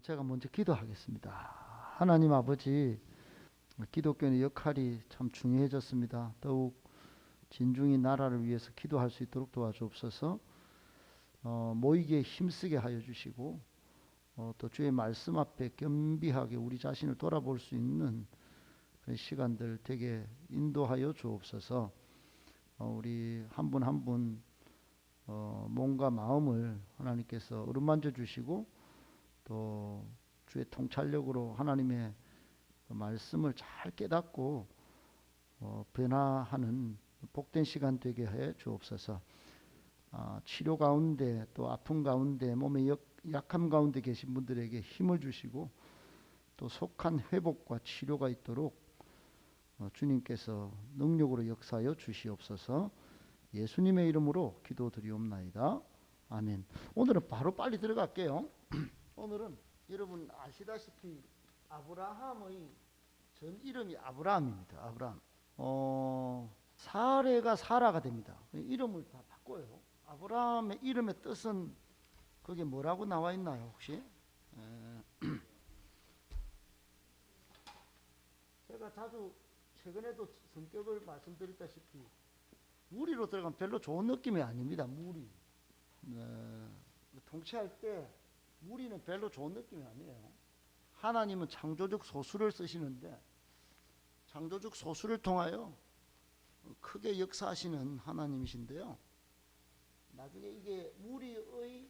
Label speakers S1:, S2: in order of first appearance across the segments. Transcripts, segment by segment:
S1: 제가 먼저 기도하겠습니다. 하나님 아버지, 기독교의 역할이 참 중요해졌습니다. 더욱 진중히 나라를 위해서 기도할 수 있도록 도와주옵소서. 모이기에 힘쓰게 하여 주시고, 또 주의 말씀 앞에 겸비하게 우리 자신을 돌아볼 수 있는 그런 시간들 되게 인도하여 주옵소서. 우리 한 분 한 분 몸과 마음을 하나님께서 어루만져 주시고, 또 주의 통찰력으로 하나님의 말씀을 잘 깨닫고 변화하는 복된 시간 되게 해 주옵소서. 치료 가운데 또 아픔 가운데 몸의 약함 가운데 계신 분들에게 힘을 주시고, 또 속한 회복과 치료가 있도록 주님께서 능력으로 역사하여 주시옵소서. 예수님의 이름으로 기도드리옵나이다. 아멘. 오늘은 바로 빨리 들어갈게요. 오늘은 여러분 아시다시피 아브라함의 전 이름이 아브라함입니다. 아브라함. 사레가 사라가 됩니다. 이름을 다 바꿔요. 아브라함의 이름의 뜻은 그게 뭐라고 나와 있나요, 혹시? 제가 자주 최근에도 성격을 말씀드렸다시피 무리로 들어가면 별로 좋은 느낌이 아닙니다. 무리. 통치할 때 무리는 별로 좋은 느낌이 아니에요. 하나님은 창조적 소수를 쓰시는데 창조적 소수를 통하여 크게 역사하시는 하나님이신데요. 나중에 이게 무리의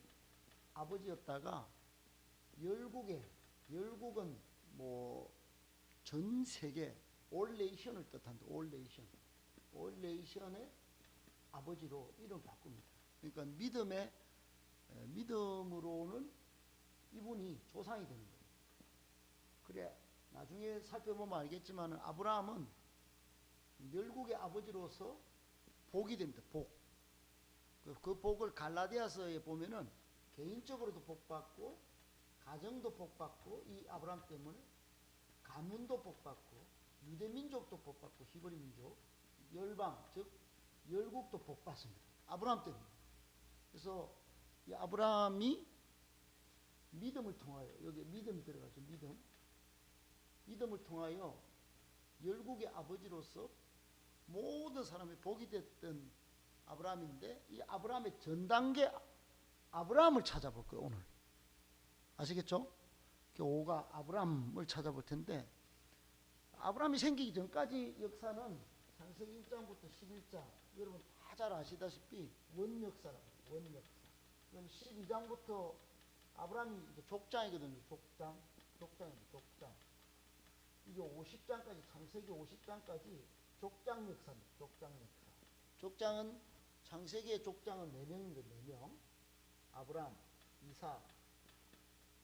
S1: 아버지였다가 열국은 뭐 전 세계 올 네이션을 뜻한다. 올 네이션의 아버지로 이름 바꿉니다. 그러니까 믿음으로는 이분이 조상이 되는 거예요. 그래 나중에 살펴보면 알겠지만 아브라함은 열국의 아버지로서 복이 됩니다. 복. 그 복을 갈라디아서에 보면은 개인적으로도 복받고 가정도 복받고 이 아브라함 때문에 가문도 복받고 유대민족도 복받고 히브리 민족 열방 즉 열국도 복받습니다. 아브라함 때문에. 그래서 이 아브라함이 믿음을 통하여 여기 믿음이 들어가죠. 믿음을 통하여 열국의 아버지로서 모든 사람이 복이 됐던 아브라함인데 이 아브라함의 전 단계 아브라함을 찾아볼 거예요. 오늘 아시겠죠? 5가 아브라함을 찾아볼 텐데 아브라함이 생기기 전까지 역사는 창세기 1장부터 11장 여러분 다 잘 아시다시피 원역사라고 원역사. 그럼 12장부터 아브라함이 이제 족장이거든요. 족장. 이게 50장까지 창세기 50장까지 족장 역사입니다. 족장 역사. 족장은 창세기의 족장은 4명입니다. 4명. 아브라함, 이삭,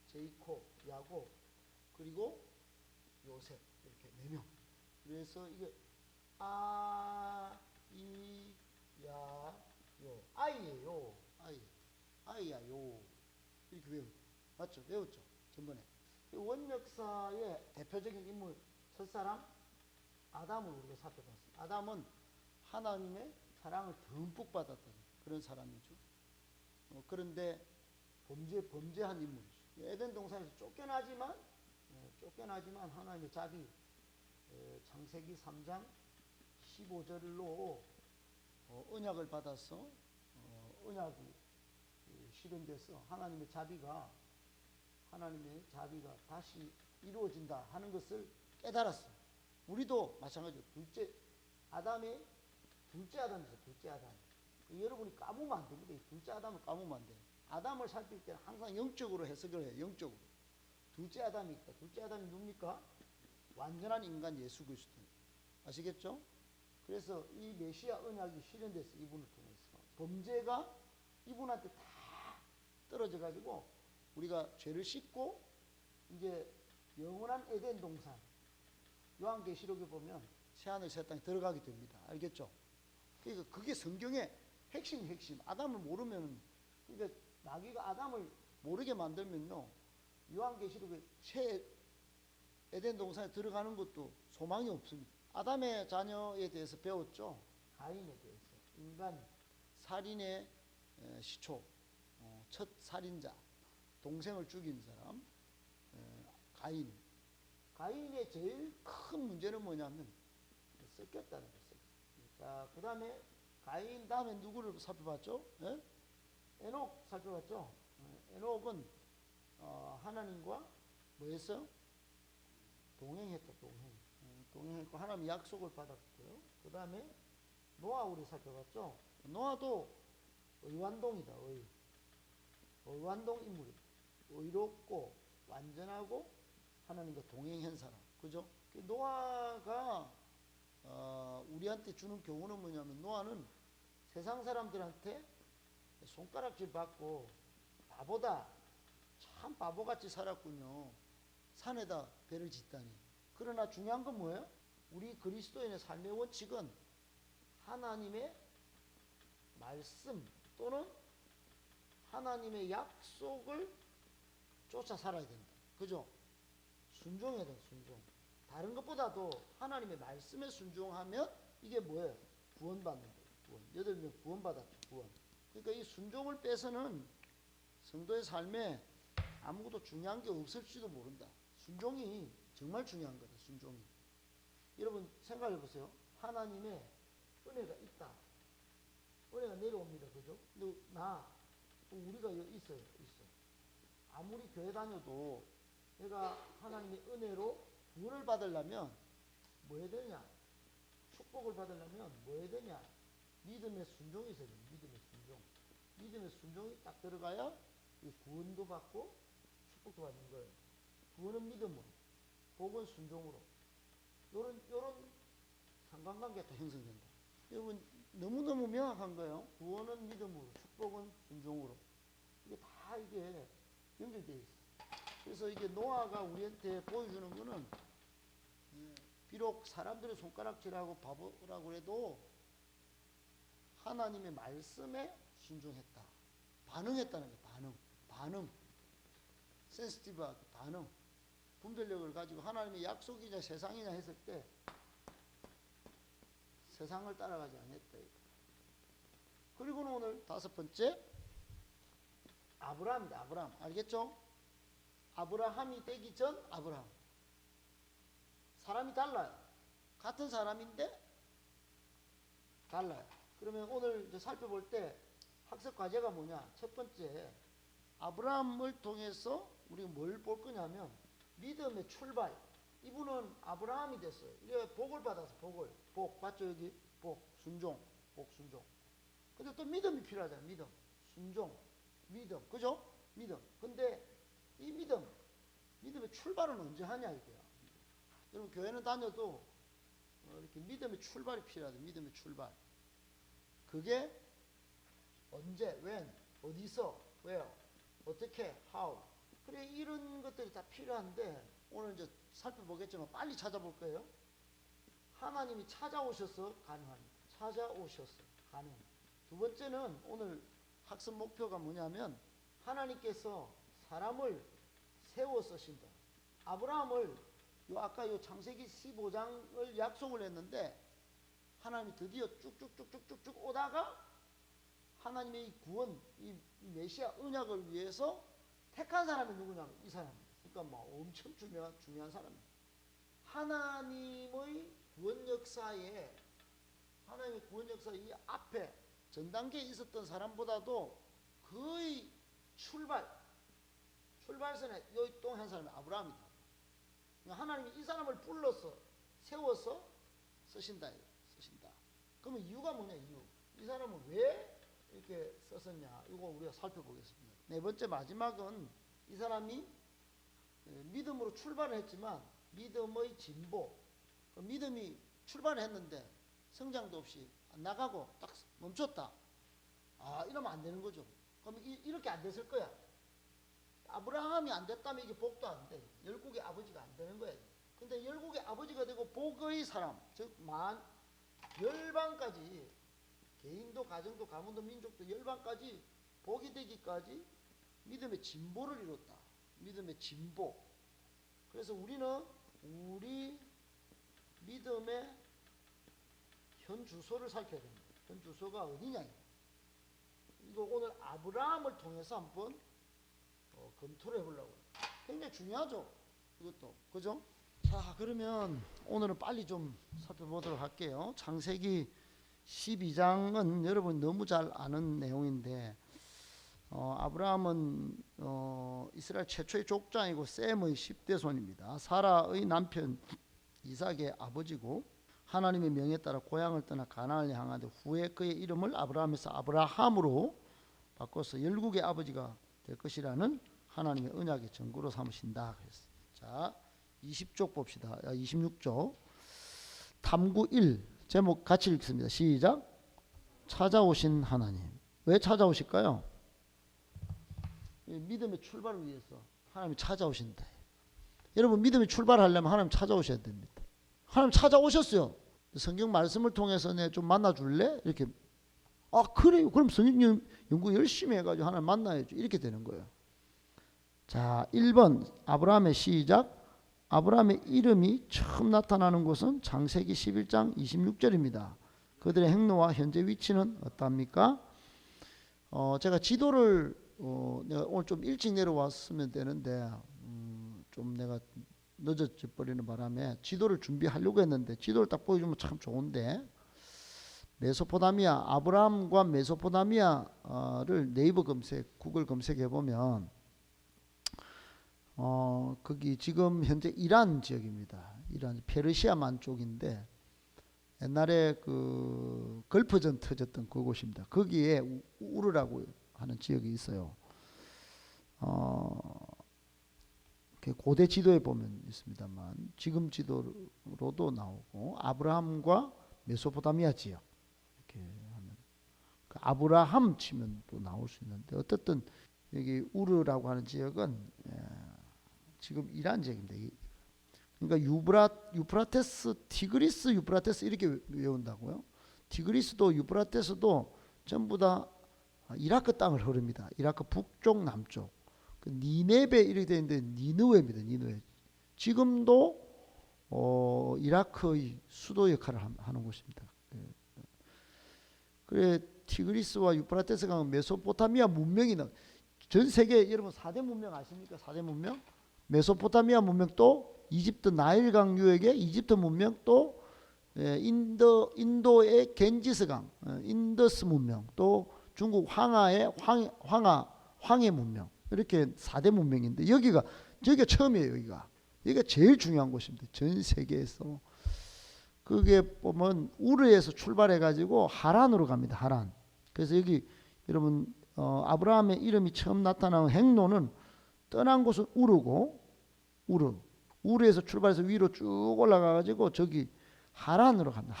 S1: 제이콥, 야곱, 그리고 요셉 이렇게 4명. 그래서 이게 아이예요. 아이야요. 이렇게 외우죠. 맞죠? 외웠죠? 전번에. 원역사의 대표적인 인물 첫사람 아담을 우리가 살펴봤습니다. 아담은 하나님의 사랑을 듬뿍 받았던 그런 사람이죠. 그런데 범죄한 인물이죠. 에덴 동산에서 쫓겨나지만 하나님의 자비 창세기 3장 15절로 언약을 받아서 언약이 실현돼서 하나님의 자비가 다시 이루어진다 하는 것을 깨달았어요. 우리도 마찬가지로 둘째 아담이죠. 둘째 아담. 여러분이 까먹으면 안 됩니다. 둘째 아담을 까먹으면 안 돼요. 아담을 살필 때는 항상 영적으로 해석을 해요. 영적으로. 둘째 아담이 있다. 둘째 아담이 누굽니까? 완전한 인간 예수 그리스도. 아시겠죠? 그래서 이 메시아 언약이 실현돼서 이분을 통해서 범죄가 이분한테 다 떨어져 가지고 우리가 죄를 씻고 이제 영원한 에덴 동산 요한계시록에 보면 새하늘 새 땅에 들어가게 됩니다. 알겠죠? 그러니까 그게 성경의 핵심. 아담을 모르면 그러니까 마귀가 아담을 모르게 만들면요. 요한계시록에 새 에덴 동산에 들어가는 것도 소망이 없습니다. 아담의 자녀에 대해서 배웠죠. 가인에 대해서. 인간 살인의 시초, 첫 살인자, 동생을 죽인 사람. 가인. 가인의 제일 큰 문제는 뭐냐면 섞였다는 거예요. 자, 그 다음에 가인 다음에 누구를 살펴봤죠? 예? 에녹 살펴봤죠? 에녹은 하나님과 뭐 했어요? 동행했다, 동행. 동행했고 하나님 약속을 받았고요. 그 다음에 노아 우리 살펴봤죠? 노아도 의완동이다, 의완동 인물이다. 의롭고 완전하고 하나님과 동행한 사람. 그죠? 노아가 우리한테 주는 교훈은 뭐냐면 노아는 세상 사람들한테 손가락질 받고 바보다, 참 바보같이 살았군요. 산에다 배를 짓다니. 그러나 중요한 건 뭐예요? 우리 그리스도인의 삶의 원칙은 하나님의 말씀 또는 하나님의 약속을 쫓아 살아야 된다. 그죠? 순종해야 돼, 순종. 다른 것보다도 하나님의 말씀에 순종하면 이게 뭐예요? 구원받는 거예요. 구원. 8명 구원받았죠, 구원. 그러니까 이 순종을 빼서는 성도의 삶에 아무것도 중요한 게 없을지도 모른다. 순종이 정말 중요한 거다, 순종이. 여러분 생각해 보세요. 하나님의 은혜가 있다. 은혜가 내려옵니다. 그죠? 근데 우리가 있어요. 아무리 교회 다녀도 내가 하나님의 은혜로 구원을 받으려면 뭐 해야 되냐? 축복을 받으려면 뭐 해야 되냐? 믿음의 순종이 있어야 돼요. 믿음의 순종. 믿음의 순종이 딱 들어가야 구원도 받고 축복도 받는 거예요. 구원은 믿음으로, 복은 순종으로. 요런 상관관계가 형성된다. 여러분 너무너무 명확한 거예요. 구원은 믿음으로, 축복은 순종으로. 이게 연결되어 있어요. 그래서 이게 노아가 우리한테 보여주는 거는 비록 사람들의 손가락질하고 바보라고 해도 하나님의 말씀에 순종했다. 반응했다는 거예요. 반응. 센시티브하게 반응. 분별력을 가지고 하나님의 약속이냐 세상이냐 했을 때 세상을 따라가지 않았다. 그리고는 오늘 5번째 아브라함입니다. 아브라함. 알겠죠? 아브라함이 되기 전 아브라함. 사람이 달라요. 같은 사람인데 달라요. 그러면 오늘 이제 살펴볼 때 학습 과제가 뭐냐? 첫 번째, 아브라함을 통해서 우리가 뭘 볼 거냐면 믿음의 출발. 이분은 아브라함이 됐어요. 이게 복을 받아서 복 맞죠? 여기 복 순종. 근데 또 믿음이 필요하잖아요. 믿음, 순종, 믿음, 그죠? 믿음. 근데 이 믿음의 출발은 언제 하냐 이게요. 여러분 교회는 다녀도 이렇게 믿음의 출발이 필요하다. 믿음의 출발. 그게 언제, when, 어디서, where, 어떻게, how. 그래 이런 것들이 다 필요한데 오늘 이제 살펴보겠지만 빨리 찾아볼 거예요. 하나님이 찾아오셔서 가능합니다. 찾아오셔서 가능. 두 번째는 오늘 학습 목표가 뭐냐면 하나님께서 사람을 세워 쓰신다. 아브라함을 아까 창세기 15장을 약속을 했는데 하나님이 드디어 쭉쭉쭉쭉쭉 오다가 하나님의 이 구원, 이 메시아 언약을 위해서 택한 사람이 누구냐면 이 사람입니다. 그러니까 엄청 중요한 사람입니다. 하나님의 구원 역사에 이 앞에 전 단계에 있었던 사람보다도 거의 출발선에 요동한 사람이 아브라함이다. 그러니까 하나님이 이 사람을 불러서 세워서 쓰신다. 그러면 이유가 뭐냐? 이 사람은 왜 이렇게 썼었냐? 이거 우리가 살펴보겠습니다. 네 번째 마지막은 이 사람이 믿음으로 출발을 했지만 믿음의 진보. 믿음이 출발을 했는데 성장도 없이 안 나가고 딱 멈췄다. 이러면 안 되는 거죠. 그럼 이렇게 안 됐을 거야. 아브라함이 안 됐다면 이게 복도 안 돼. 열국의 아버지가 안 되는 거야. 근데 열국의 아버지가 되고 복의 사람, 즉 열방까지, 개인도 가정도 가문도 민족도 열방까지 복이 되기까지 믿음의 진보를 이뤘다. 믿음의 진보. 그래서 우리는 우리 믿음의 현 주소를 살펴야 됩니다. 현 주소가 어디냐. 이거 오늘 아브라함을 통해서 한번 검토를 해보려고. 굉장히 중요하죠. 이것도. 그죠? 자, 그러면 오늘은 빨리 좀 살펴보도록 할게요. 창세기 12장은 여러분 너무 잘 아는 내용인데 아브라함은 이스라엘 최초의 족장이고 셈의 10대 손입니다. 사라의 남편 이삭의 아버지고 하나님의 명에 따라 고향을 떠나 가나안을 향하되 후에 그의 이름을 아브라함에서 아브라함으로 바꿔서 열국의 아버지가 될 것이라는 하나님의 언약의 증거로 삼으신다. 그랬어요. 자, 20쪽 봅시다. 26쪽 탐구 1 제목 같이 읽습니다. 시작. 찾아오신 하나님. 왜 찾아오실까요? 믿음의 출발을 위해서 하나님이 찾아오신다. 여러분 믿음의 출발하려면 하나님 찾아오셔야 됩니다. 하나님 찾아오셨어요. 성경 말씀을 통해서 내 좀 만나줄래? 이렇게 그래요. 그럼 성경 연구 열심히 해가지고 하나님 만나야죠. 이렇게 되는 거예요. 자 1번 아브라함의 시작. 아브라함의 이름이 처음 나타나는 곳은 창세기 11장 26절입니다. 그들의 행로와 현재 위치는 어떠합니까? 제가 지도를 내가 오늘 좀 일찍 내려왔으면 되는데 좀 내가 늦어져 버리는 바람에 지도를 준비하려고 했는데 지도를 딱 보여주면 참 좋은데 메소포타미아 아브라함과 메소포타미아를 네이버 검색 구글 검색해 보면 거기 지금 현재 이란 지역입니다. 이란 페르시아만 쪽인데 옛날에 그 걸프전 터졌던 그곳입니다. 거기에 우르라고 하는 지역이 있어요. 고대 지도에 보면 있습니다만 지금 지도로도 나오고 아브라함과 메소포타미아 지역 이렇게 하면 그 아브라함 치면 또 나올 수 있는데 어떻든 여기 우르라고 하는 지역은 지금 이란 지역입니다. 그러니까 유프라테스, 티그리스, 유프라테스 이렇게 외운다고요. 티그리스도 유프라테스도 전부 다 이라크 땅을 흐릅니다. 이라크 북쪽, 남쪽. 그 니네베 이렇게 되어 있는데 니느웨입니다. 니느웨. 지금도 이라크의 수도 역할을 하는 곳입니다. 그래 티그리스와 유프라테스 강은 메소포타미아 문명이 전 세계 여러분 4대 문명 아십니까? 4대 문명? 메소포타미아 문명 또 이집트 나일강 유역의 이집트 문명 또 인도의 겐지스강 인더스 문명 또 중국 황하의 황해 문명 이렇게 4대 문명인데 여기가 처음이에요. 여기가 제일 중요한 곳입니다. 전 세계에서. 그게 보면 우르에서 출발해 가지고 하란으로 갑니다. 하란. 그래서 여기 여러분 아브라함의 이름이 처음 나타나는 행로는 떠난 곳은 우르고 우르에서 출발해서 위로 쭉 올라가 가지고 저기 하란으로 갑니다.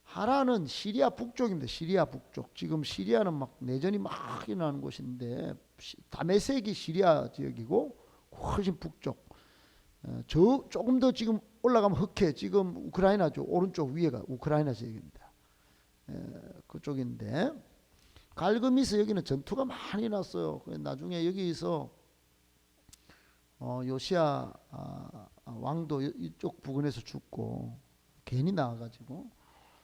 S1: 하란은 시리아 북쪽입니다. 시리아 북쪽. 지금 시리아는 막 내전이 막 일어나는 곳인데 다메섹이 시리아 지역이고 훨씬 북쪽. 조금 더 지금 올라가면 흑해. 지금 우크라이나죠. 오른쪽 위에가 우크라이나 지역입니다. 그쪽인데 갈그미스 여기는 전투가 많이 났어요. 나중에 여기서 요시야 왕도 이쪽 부근에서 죽고 괜히 나와가지고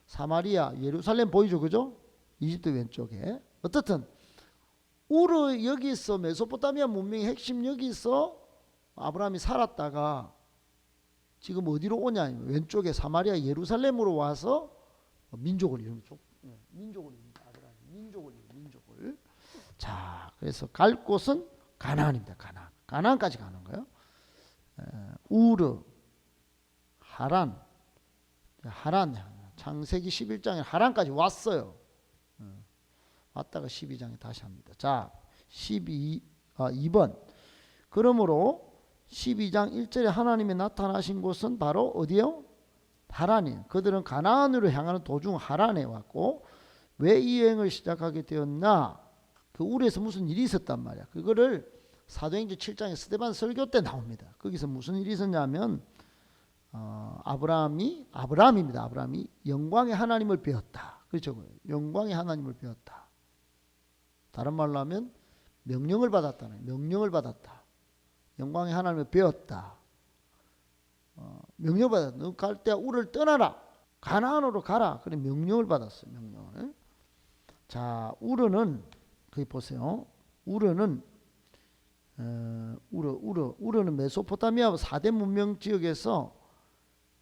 S1: 사마리아 예루살렘 보이죠, 그죠? 이집트 왼쪽에. 어떻든 우르 여기서 메소포타미아 문명의 핵심 여기서 아브라함이 살았다가 지금 어디로 오냐? 왼쪽에 사마리아 예루살렘으로 와서 민족을 이루죠. 민족을 이룹니다. 아브라함이 민족을. 자, 그래서 갈 곳은 가나안입니다. 가나안까지 가는 거예요. 우르, 하란, 창세기 11장에 하란까지 왔어요. 왔다가 12장에 다시 합니다. 자, 2번. 그러므로 12장 1절에 하나님이 나타나신 곳은 바로 어디요? 하란이에요. 그들은 가나안으로 향하는 도중 하란에 왔고 왜 이 여행을 시작하게 되었나? 그 우르에서 무슨 일이 있었단 말이야. 그거를 사도행전 7장에 스데반 설교 때 나옵니다. 거기서 무슨 일이 있었냐면 아브라함입니다. 아브라함이 영광의 하나님을 배웠다. 그렇죠. 영광의 하나님을 배웠다. 다른 말로 하면 명령을 받았다. 영광의 하나님을 배웠다. 명령을 받았다. 너 갈 때 우르를 떠나라. 가나안으로 가라. 그래 명령을 받았어요. 명령을. 자, 우르는 거기 보세요. 우르는 우르는 메소포타미아 4대 문명 지역에서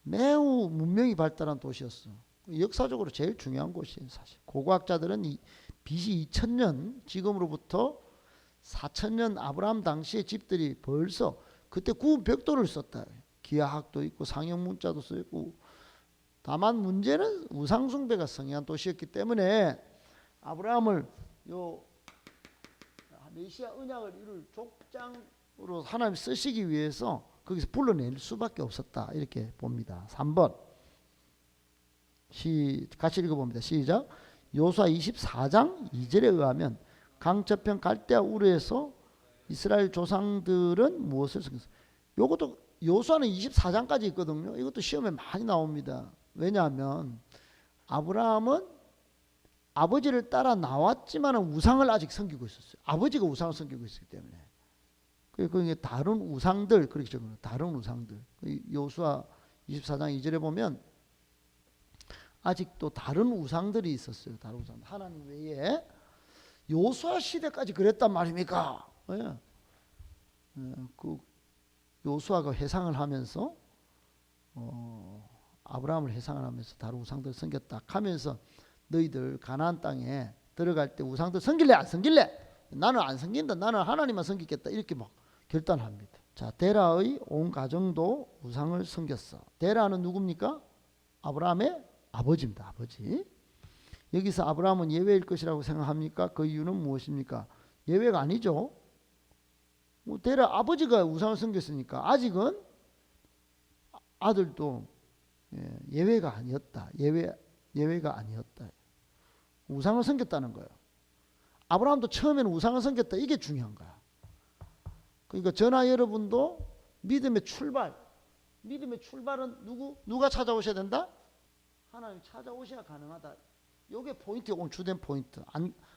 S1: 매우 문명이 발달한 도시였어. 역사적으로 제일 중요한 곳이에요. 사실 고고학자들은 BC 2000년 지금으로부터 4000년 아브라함 당시의 집들이 벌써 그때 구운 벽돌을 썼다. 기하학도 있고 상형 문자도 쓰였고, 다만 문제는 우상 숭배가 성행한 도시였기 때문에 아브라함을 요 메시아 언약을 이룰 족장으로 하나님 쓰시기 위해서 거기서 불러낼 수밖에 없었다, 이렇게 봅니다. 3번 같이 읽어봅니다. 시작. 요수아 24장 2절에 의하면 강저편 갈대아 우르에서 이스라엘 조상들은 무엇을 섬겼어? 요것도 요수아는 24장까지 있거든요. 이것도 시험에 많이 나옵니다. 왜냐하면 아브라함은 아버지를 따라 나왔지만 우상을 아직 섬기고 있었어요. 아버지가 우상을 섬기고 있었기 때문에. 그게 다른 우상들, 그렇게 적어요. 다른 우상들. 요수아 24장 2절에 보면 아직도 다른 우상들이 있었어요. 다른 우상. 하나님 외에 요수아 시대까지 그랬단 말입니까? 예. 그 요수아가 회상을 하면서 아브라함을 회상을 하면서 다른 우상들 섬겼다 하면서 너희들 가나안 땅에 들어갈 때 우상들 섬길래 안 섬길래? 나는 안 섬긴다. 나는 하나님만 섬기겠다. 이렇게 막 결단합니다. 자, 데라의 온 가정도 우상을 섬겼어. 데라는 누굽니까? 아브라함의 아버지입니다. 아버지. 여기서 아브라함은 예외일 것이라고 생각합니까? 그 이유는 무엇입니까? 예외가 아니죠. 데라 아버지가 우상을 섬겼으니까 아직은 아들도 예외가 아니었다. 예외가 아니었다. 우상을 섬겼다는 거예요. 아브라함도 처음에는 우상을 섬겼다. 이게 중요한 거야. 그러니까 저나 여러분도 믿음의 출발은 누가 찾아오셔야 된다? 하나님 찾아오셔야 가능하다. 이게 포인트예요. 오늘 주된 포인트.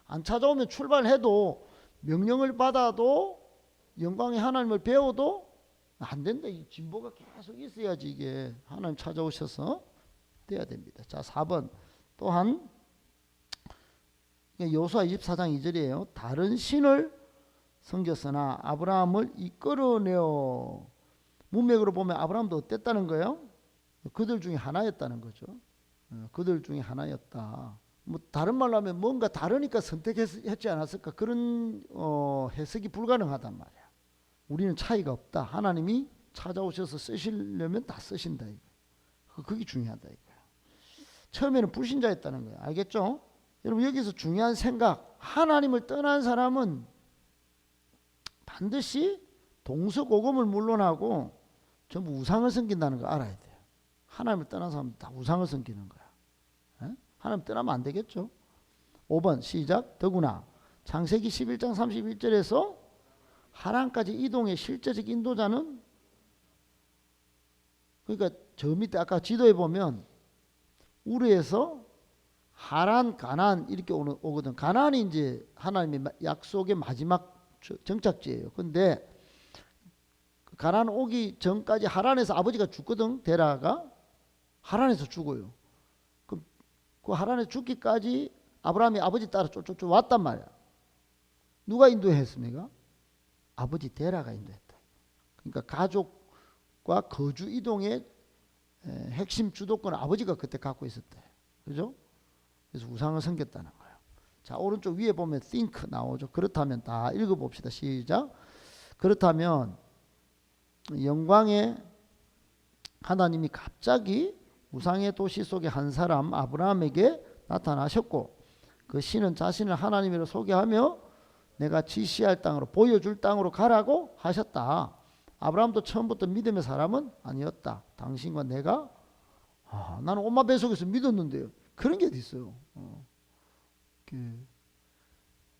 S1: 안 찾아오면 출발해도 명령을 받아도 영광의 하나님을 배워도 안 된다. 이 진보가 계속 있어야지 이게 하나님 찾아오셔서 돼야 됩니다. 자, 4번 또한 요수아 24장 2절이에요. 다른 신을 섬겼으나 아브라함을 이끌어내어. 문맥으로 보면 아브라함도 어땠다는 거예요? 그들 중에 하나였다는 거죠. 그들 중에 하나였다. 뭐 다른 말로 하면 뭔가 다르니까 선택했지 않았을까, 그런 해석이 불가능하단 말이야. 우리는 차이가 없다. 하나님이 찾아오셔서 쓰시려면 다 쓰신다. 그게 중요하다 이거야. 처음에는 불신자였다는 거야. 알겠죠? 여러분 여기서 중요한 생각, 하나님을 떠난 사람은 반드시 동서고금을 물론하고 전부 우상을 섬긴다는 거 알아야 돼요. 하나님을 떠난 사람은 다 우상을 섬기는 거야. 에? 하나님 떠나면 안 되겠죠. 5번 시작. 더구나 창세기 11장 31절에서 하란까지 이동의 실제적 인도자는, 그러니까 저 밑에 아까 지도에 보면 우르에서 하란, 가나안 이렇게 오거든. 가나안이 이제 하나님의 약속의 마지막 정착지예요. 근데 가나안 오기 전까지 하란에서 아버지가 죽거든. 데라가 하란에서 죽어요. 그 하란에서 죽기까지 아브라함이 아버지 따라 쫓 왔단 말이야. 누가 인도했습니까? 아버지 데라가 인도했다. 그러니까 가족과 거주 이동의 핵심 주도권을 아버지가 그때 갖고 있었대. 그죠? 그래서 우상을 섬겼다는 거예요. 자, 오른쪽 위에 보면 think 나오죠. 그렇다면 다 읽어봅시다. 시작. 그렇다면 영광의 하나님이 갑자기 우상의 도시 속의 한 사람 아브라함에게 나타나셨고, 그 신은 자신을 하나님으로 소개하며 내가 지시할 땅으로, 보여줄 땅으로 가라고 하셨다. 아브라함도 처음부터 믿음의 사람은 아니었다. 당신과 내가 나는 엄마 뱃속에서 믿었는데요. 그런 게 어디 있어요.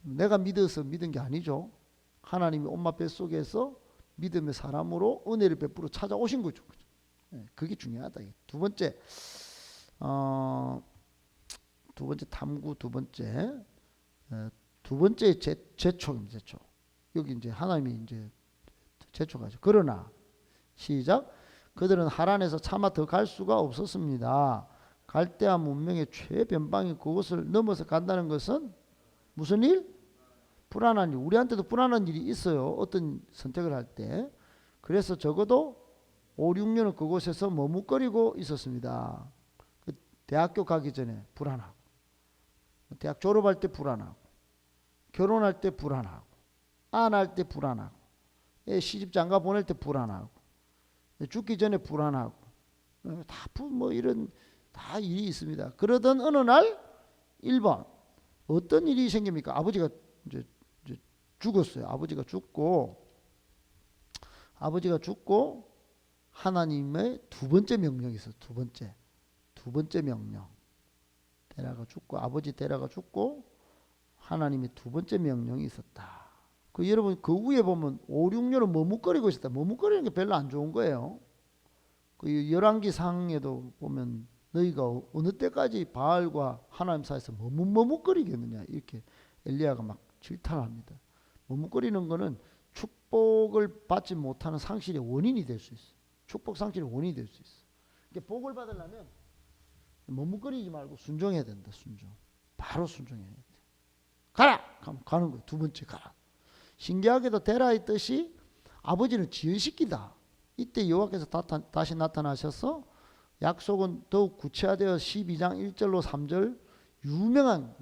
S1: 내가 믿어서 믿은 게 아니죠. 하나님이 엄마 뱃속에서 믿음의 사람으로 은혜를 베풀어 찾아오신 거죠. 그게 중요하다. 두 번째 탐구, 두 번째 제초입니다. 제초. 여기 이제 하나님이 이제 제초가죠. 그러나 시작. 그들은 하란에서 차마 더 갈 수가 없었습니다. 갈대아 문명의 최변방이 그곳을 넘어서 간다는 것은 무슨 일? 불안한 일, 우리한테도 불안한 일이 있어요. 어떤 선택을 할 때. 그래서 적어도 5, 6년은 그곳에서 머뭇거리고 있었습니다. 대학교 가기 전에 불안하고, 대학 졸업할 때 불안하고, 결혼할 때 불안하고, 안할 때 불안하고, 시집 장가 보낼 때 불안하고, 죽기 전에 불안하고, 다 뭐 이런 다 일이 있습니다. 그러던 어느 날 1번 어떤 일이 생깁니까? 아버지가 이제 죽었어요. 아버지가 죽고 하나님의 두 번째 명령이 있어요. 두 번째 명령. 데라가 죽고, 아버지 데라가 죽고 하나님의 두 번째 명령이 있었다. 그 여러분 그 위에 보면 5, 6년은 머뭇거리고 있었다. 머뭇거리는 게 별로 안 좋은 거예요. 그 열왕기 상에도 보면 너희가 어느 때까지 바알과 하나님 사이에서 머뭇거리겠느냐 이렇게 엘리야가 막 질타합니다. 머뭇거리는 거는 축복을 받지 못하는 상실의 원인이 될 수 있어. 축복 상실의 원인이 될 수 있어. 그러니까 복을 받으려면 머뭇거리지 말고 순종해야 된다. 순종. 바로 순종해야 돼. 가라! 가는 거예요. 두 번째 가라. 신기하게도 데라의 뜻이 아버지를 지연시키다. 이때 여호와께서 다시 나타나셔서 약속은 더욱 구체화되어 12장 1절로 3절 유명한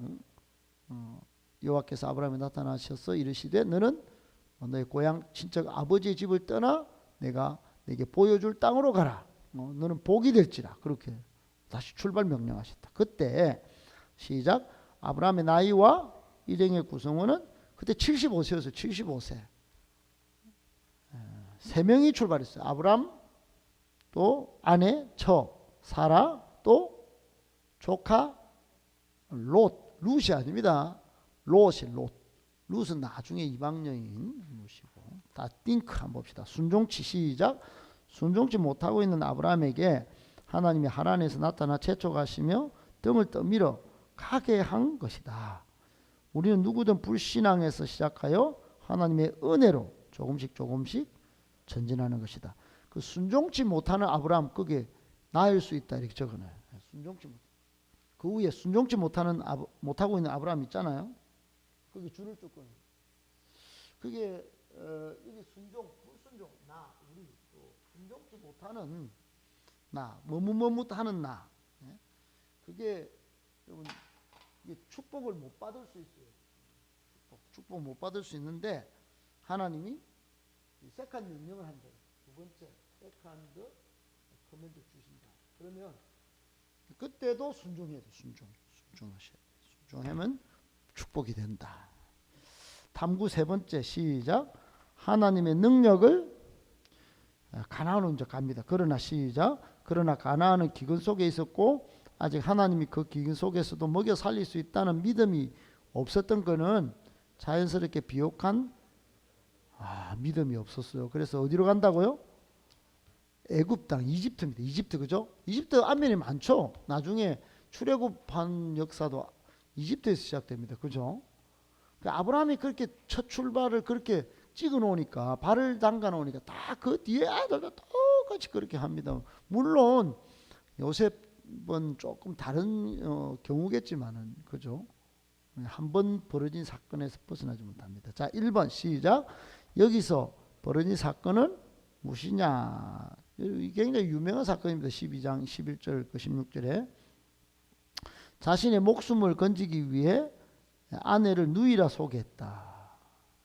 S1: 여호와께서 아브라함에 나타나셔서 이르시되 너는 너의 고향 친척 아버지의 집을 떠나 내가 내게 보여줄 땅으로 가라. 너는 복이 될지라. 그렇게 다시 출발 명령하셨다. 그때 시작. 아브라함의 나이와 일행의 구성원은 그때 75세였어요. 75세. 세 명이 출발했어요. 아브람, 또 아내 처, 사라, 또 조카 룻이 아닙니다. 룻은 나중에 이방 여인 룻이고. 다 띵크 한번 봅시다. 순종치 시작. 순종치 못하고 있는 아브라함에게 하나님이 하란에서 나타나 재촉하시며 등을 떠밀어 가게 한 것이다. 우리는 누구든 불신앙에서 시작하여 하나님의 은혜로 조금씩 전진하는 것이다. 그 순종치 못하는 아브라함 거기에 나을 수 있다 이렇게 적어놔요. 순종치 못. 그 위에 순종치 못하고 있는 아브라함 있잖아요. 거기 줄을 쭉 끊어요. 그게 이게 순종, 불순종, 우리 또 순종치 못하는 머뭇하는 그게 여러분 이게 축복을 못 받을 수 있어요. 축복 못 받을 수 있는데 하나님이 세컨드 명령을 한대요. 두 번째 세컨드 커맨드 주신다. 그러면 그때도 순종해야 돼. 순종하셔야 돼. 순종하면 축복이 된다. 탐구 세 번째 시작. 하나님의 능력을 가나안으로 이제 갑니다. 그러나 시작. 그러나 가나안은 기근 속에 있었고 아직 하나님이 그 기근 속에서도 먹여 살릴 수 있다는 믿음이 없었던 그는 자연스럽게 비옥한 믿음이 없었어요. 그래서 어디로 간다고요? 애굽 땅, 이집트입니다. 이집트 그죠? 이집트 안면이 많죠. 나중에 출애굽한 역사도 이집트에서 시작됩니다. 그죠? 아브라함이 그렇게 첫 출발을 그렇게 찍어 놓으니까 발을 담가 놓으니까 다 그 뒤에 아들도 똑같이 그렇게 합니다. 물론 요셉은 조금 다른 경우겠지만은 그죠? 한 번 벌어진 사건에서 벗어나지 못합니다. 자, 1번 시작. 여기서 벌어진 사건은 무엇이냐? 굉장히 유명한 사건입니다. 12장 11절 16절에 자신의 목숨을 건지기 위해 아내를 누이라 소개했다.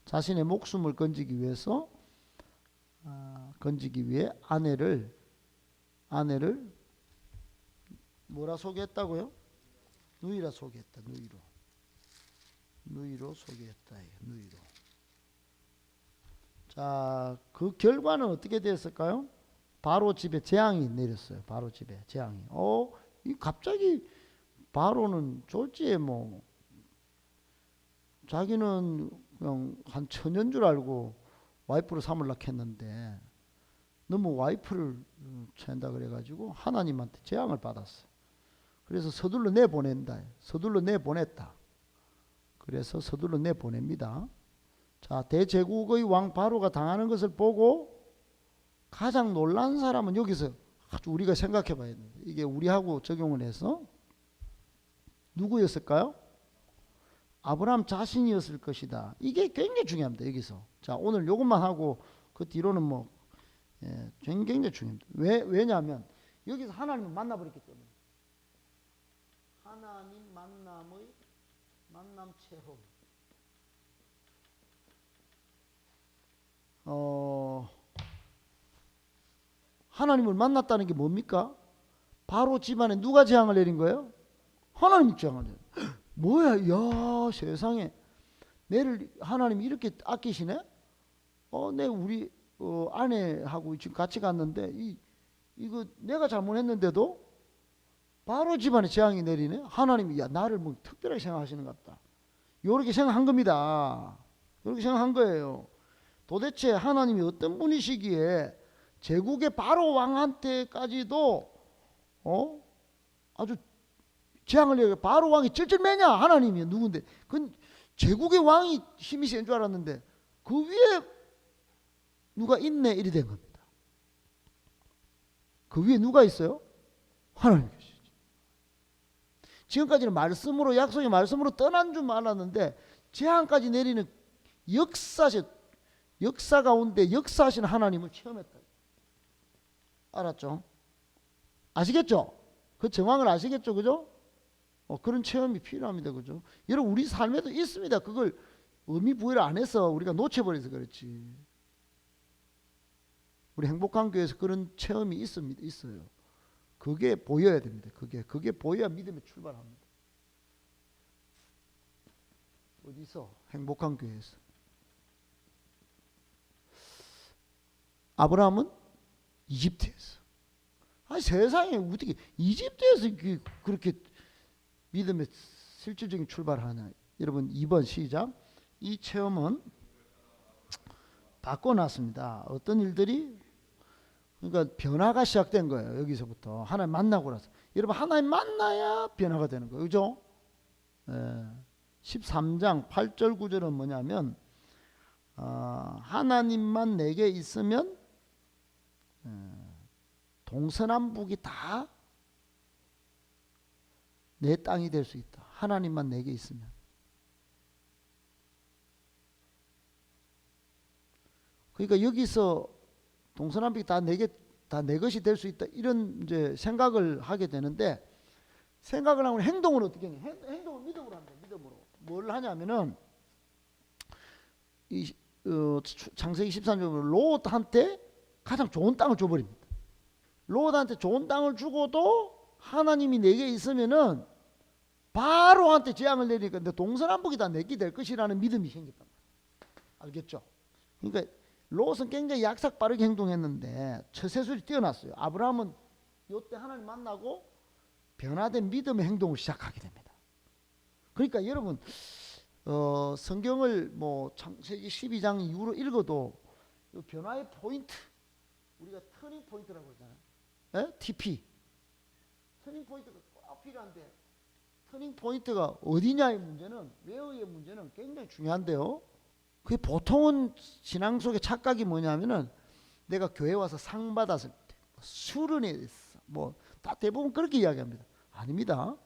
S1: 자신의 목숨을 건지기 위해서 아내를 뭐라 소개했다고요? 누이라 소개했다. 누이로 소개했다. 누이로. 자, 그 결과는 어떻게 됐을까요? 바로 집에 재앙이 내렸어요. 바로 집에 재앙이. 갑자기 바로는 졸지에 뭐 자기는 그냥 한 천년 줄 알고 와이프를 삼으려고 했는데 너무 와이프를 찾는다 그래가지고 하나님한테 재앙을 받았어요. 그래서 서둘러 내보낸다. 서둘러 내보냈다. 그래서 서둘러 내보냅니다. 자, 대제국의 왕 바로가 당하는 것을 보고 가장 놀란 사람은 여기서 아주 우리가 생각해 봐야 됩니다. 이게 우리하고 적용을 해서 누구였을까요? 아브라함 자신이었을 것이다. 이게 굉장히 중요합니다. 여기서. 자, 오늘 요것만 하고 그 뒤로는 뭐 굉장히 중요합니다. 왜냐하면 여기서 하나님을 만나버렸기 때문에. 하나님 만남 체험. 하나님을 만났다는 게 뭡니까? 바로 집안에 누가 재앙을 내린 거예요? 하나님이 재앙을 내린 거예요. 뭐야, 야, 세상에. 내를 하나님이 이렇게 아끼시네? 내 우리 아내하고 지금 같이 갔는데 이거 내가 잘못했는데도 바로 집안에 재앙이 내리네? 하나님이 야, 나를 뭐 특별하게 생각하시는 것 같다. 요렇게 생각한 겁니다. 요렇게 생각한 거예요. 도대체 하나님이 어떤 분이시기에 제국의 바로 왕한테까지도 아주 재앙을 내려. 바로 왕이 쩔쩔매냐? 하나님이 누군데? 그건 제국의 왕이 힘이 센 줄 알았는데 그 위에 누가 있네 이리 된 겁니다. 그 위에 누가 있어요? 하나님 계시죠. 지금까지는 말씀으로, 약속의 말씀으로 떠난 줄 알았는데 재앙까지 내리는 역사 가운데 역사하시는 하나님을 체험했다. 알았죠? 아시겠죠? 그 정황을 아시겠죠? 그죠? 그런 체험이 필요합니다. 그죠? 여러분, 우리 삶에도 있습니다. 그걸 의미 부여를 안 해서 우리가 놓쳐버려서 그렇지. 우리 행복한 교회에서 그런 체험이 있어요. 그게 보여야 됩니다. 그게 보여야 믿음에 출발합니다. 어디서? 행복한 교회에서. 아브라함은 이집트에서. 아니, 세상에 어떻게 이집트에서 그렇게 믿음의 실질적인 출발을 하냐. 여러분, 2번 시작. 이 체험은 바꿔놨습니다. 어떤 일들이? 그러니까 변화가 시작된 거예요. 여기서부터 하나님 만나고 나서. 여러분, 하나님 만나야 변화가 되는 거예요. 그죠? 13장 8절 9절은 뭐냐면 하나님만 내게 있으면 동서남북이 다 내 땅이 될 수 있다. 하나님만 내게 있으면. 그러니까 여기서 동서남북이 다 내 것이 될 수 있다. 이런 이제 생각을 하게 되는데, 생각을 하면 행동을 어떻게 하냐? 행동을 믿음으로 합니다. 믿음으로. 뭘 하냐면은 창세기 13절 롯한테 가장 좋은 땅을 줘버립니다. 롯한테 좋은 땅을 주고도 하나님이 내게 있으면은 바로 한테 재앙을 내리니까 내 동서남북이 다 내게 될 것이라는 믿음이 생겼단 말이에요. 알겠죠? 그러니까 롯은 굉장히 약삭 빠르게 행동했는데 처세술이 뛰어났어요. 아브라함은 이때 하나님 만나고 변화된 믿음의 행동을 시작하게 됩니다. 그러니까 여러분, 성경을 뭐 창세기 12장 이후로 읽어도 이 변화의 포인트, 우리가 터닝 포인트라고 그러잖아요. TP. 터닝 포인트가 꼭 필요한데, 터닝 포인트가 어디냐의 문제는, 웨어의 문제는 굉장히 중요한데요. 그게 보통은 신앙 속의 착각이 뭐냐면은 내가 교회 와서 상 받았을 때, 수련회 뭐 다 대부분 그렇게 이야기합니다. 아닙니다.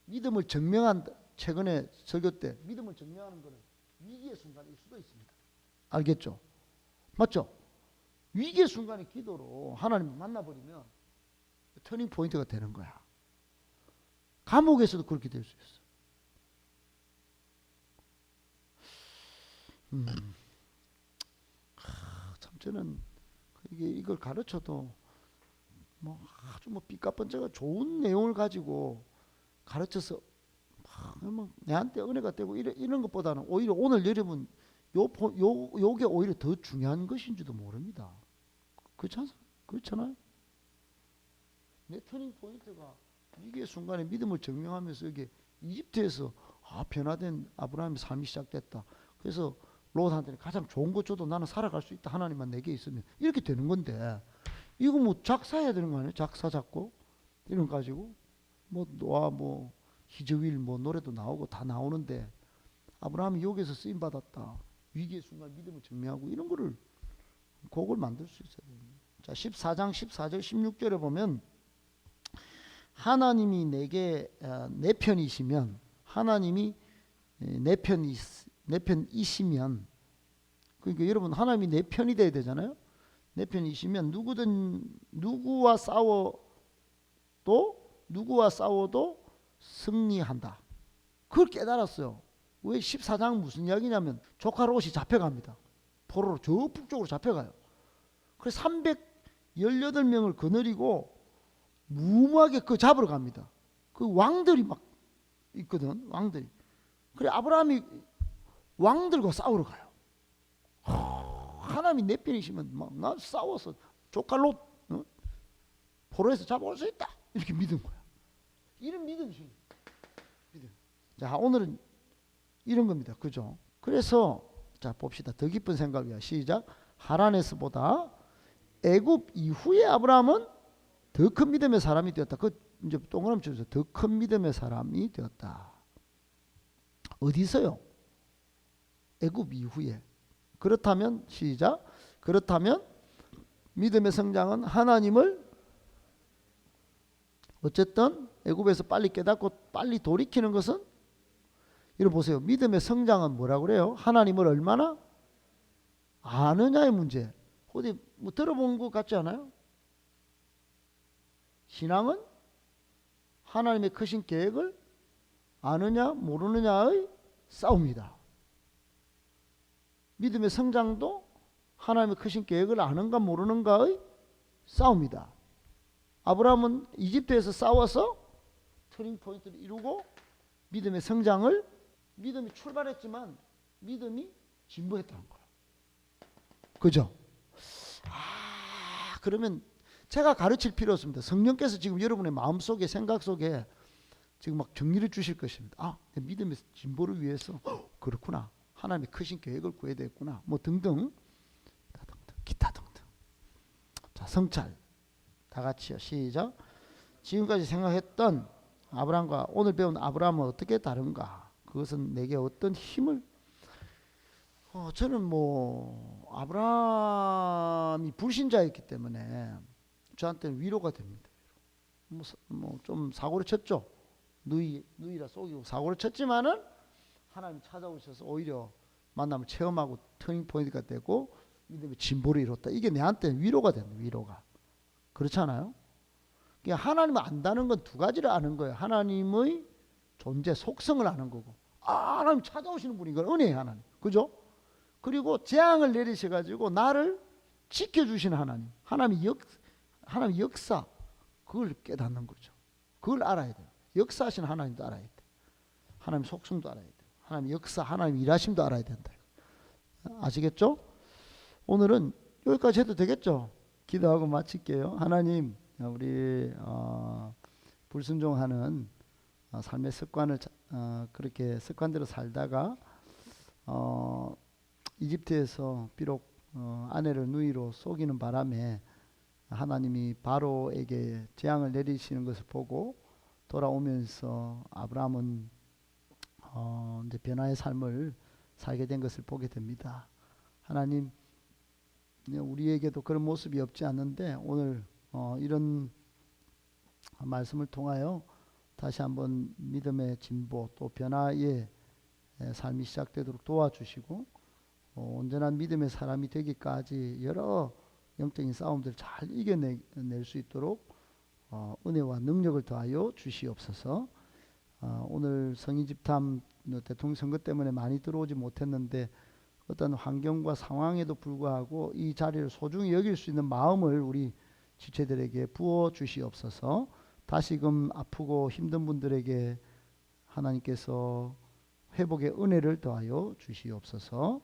S1: 믿음을 증명한, 최근에 설교 때 믿음을 증명하는 것은 위기의 순간일 수도 있습니다. 알겠죠? 맞죠? 위기의 순간의 기도로 하나님을 만나버리면 터닝 포인트가 되는 거야. 감옥에서도 그렇게 될 수 있어. 참 저는 이걸 가르쳐도 뭐 아주 뭐 삐까뻔쩍한 좋은 내용을 가지고 가르쳐서 뭐 내한테 은혜가 되고 이런 것보다는 오히려 오늘 여러분 요게 오히려 더 중요한 것인지도 모릅니다. 그렇잖아요? 내 터닝 포인트가 위기의 순간에 믿음을 증명하면서 여기 이집트에서 변화된 아브라함의 삶이 시작됐다. 그래서 롯한테는 가장 좋은 것 줘도 나는 살아갈 수 있다. 하나님만 내게 있으면. 이렇게 되는 건데, 이거 뭐 작사해야 되는 거 아니에요? 작사 작곡 이런 거 가지고 뭐 노아 뭐 히즈윌 뭐 노래도 나오고 다 나오는데, 아브라함이 여기서 쓰임 받았다. 위기의 순간 믿음을 증명하고 이런 거를 곡을 만들 수 있어야 됩니다. 자, 14장 14절 16절에 보면 하나님이 내게 내 편이시면 하나님이 내 편이시면, 그러니까 여러분 하나님이 내 편이 돼야 되잖아요. 내 편이시면 누구와 싸워도 승리한다. 그걸 깨달았어요. 왜 14장 무슨 이야기냐면 조카 롯이 잡혀갑니다. 포로로 저 북쪽으로 잡혀가요. 그래서 318명을 거느리고 무모하게 그 잡으러 갑니다. 그 왕들이 막 있거든. 왕들이. 그래 아브라함이 왕들과 싸우러 가요. 하나님이 내 편이시면 막 나 싸워서 조카 롯 포로에서 잡아올 수 있다. 이렇게 믿은 거야. 이런 믿음이 믿음. 자, 오늘은 이런 겁니다. 그죠? 그래서 자 봅시다. 더 깊은 생각이야. 시작. 하란에서보다 애굽 이후에 아브라함은 더 큰 믿음의 사람이 되었다. 그 이제 동그라미 쳐서 더 큰 믿음의 사람이 되었다. 어디서요? 애굽 이후에. 그렇다면 시작. 그렇다면 믿음의 성장은 하나님을 어쨌든 애굽에서 빨리 깨닫고 빨리 돌이키는 것은 이거 보세요. 믿음의 성장은 뭐라고 그래요? 하나님을 얼마나 아느냐의 문제. 어디 뭐 들어본 것 같지 않아요? 신앙은 하나님의 크신 계획을 아느냐 모르느냐의 싸움이다. 믿음의 성장도 하나님의 크신 계획을 아는가 모르는가의 싸움이다. 아브라함은 이집트에서 싸워서 터닝 포인트를 이루고 믿음의 성장을 믿음이 출발했지만 믿음이 진보했다는 거예요. 그죠? 그러면 제가 가르칠 필요 없습니다. 성령께서 지금 여러분의 마음속에 생각 속에 지금 막 정리를 주실 것입니다. 내 믿음의 진보를 위해서 그렇구나. 하나님의 크신 계획을 구해야 되겠구나. 뭐 등등 기타 등등. 자, 성찰 다 같이요. 시작. 지금까지 생각했던 아브라함과 오늘 배운 아브라함은 어떻게 다른가? 그것은 내게 어떤 힘을 저는 뭐 아브라함이 불신자였기 때문에 저한테는 위로가 됩니다. 뭐 좀 사고를 쳤죠. 누이라 속이고 사고를 쳤지만은 하나님 찾아오셔서 오히려 만남을 체험하고 터닝 포인트가 되고 믿음의 진보를 이뤘다. 이게 내한테는 위로가 됩니다. 위로가. 그렇지 않아요? 그러니까 하나님을 안다는 건 두 가지를 아는 거예요. 하나님의 존재, 속성을 아는 거고. 하나님 찾아오시는 분인 건 은혜의 하나님. 그죠? 그리고 재앙을 내리셔가지고 나를 지켜주시는 하나님. 하나님의 역사. 그걸 깨닫는 거죠. 그걸 알아야 돼요. 역사하시는 하나님도 알아야 돼요. 하나님의 속성도 알아야 돼요. 하나님의 역사, 하나님의 일하심도 알아야 된다. 아시겠죠? 오늘은 여기까지 해도 되겠죠? 기도하고 마칠게요. 하나님, 우리 불순종하는 삶의 습관을 그렇게 습관대로 살다가 이집트에서 비록 아내를 누이로 속이는 바람에 하나님이 바로에게 재앙을 내리시는 것을 보고 돌아오면서 아브라함은 이제 변화의 삶을 살게 된 것을 보게 됩니다. 하나님, 우리에게도 그런 모습이 없지 않는데 오늘 이런 말씀을 통하여 다시 한번 믿음의 진보 또 변화의 삶이 시작되도록 도와주시고 온전한 믿음의 사람이 되기까지 여러 영적인 싸움들을 잘 이겨낼 수 있도록 은혜와 능력을 더하여 주시옵소서. 오늘 성인집탐 대통령 선거 때문에 많이 들어오지 못했는데 어떤 환경과 상황에도 불구하고 이 자리를 소중히 여길 수 있는 마음을 우리 지체들에게 부어 주시옵소서. 다시금 아프고 힘든 분들에게 하나님께서 회복의 은혜를 더하여 주시옵소서.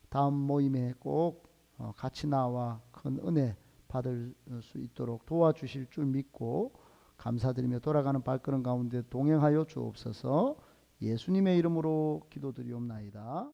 S1: 다음 모임에 꼭 같이 나와 큰 은혜 받을 수 있도록 도와주실 줄 믿고 감사드리며 돌아가는 발걸음 가운데 동행하여 주옵소서. 예수님의 이름으로 기도드리옵나이다.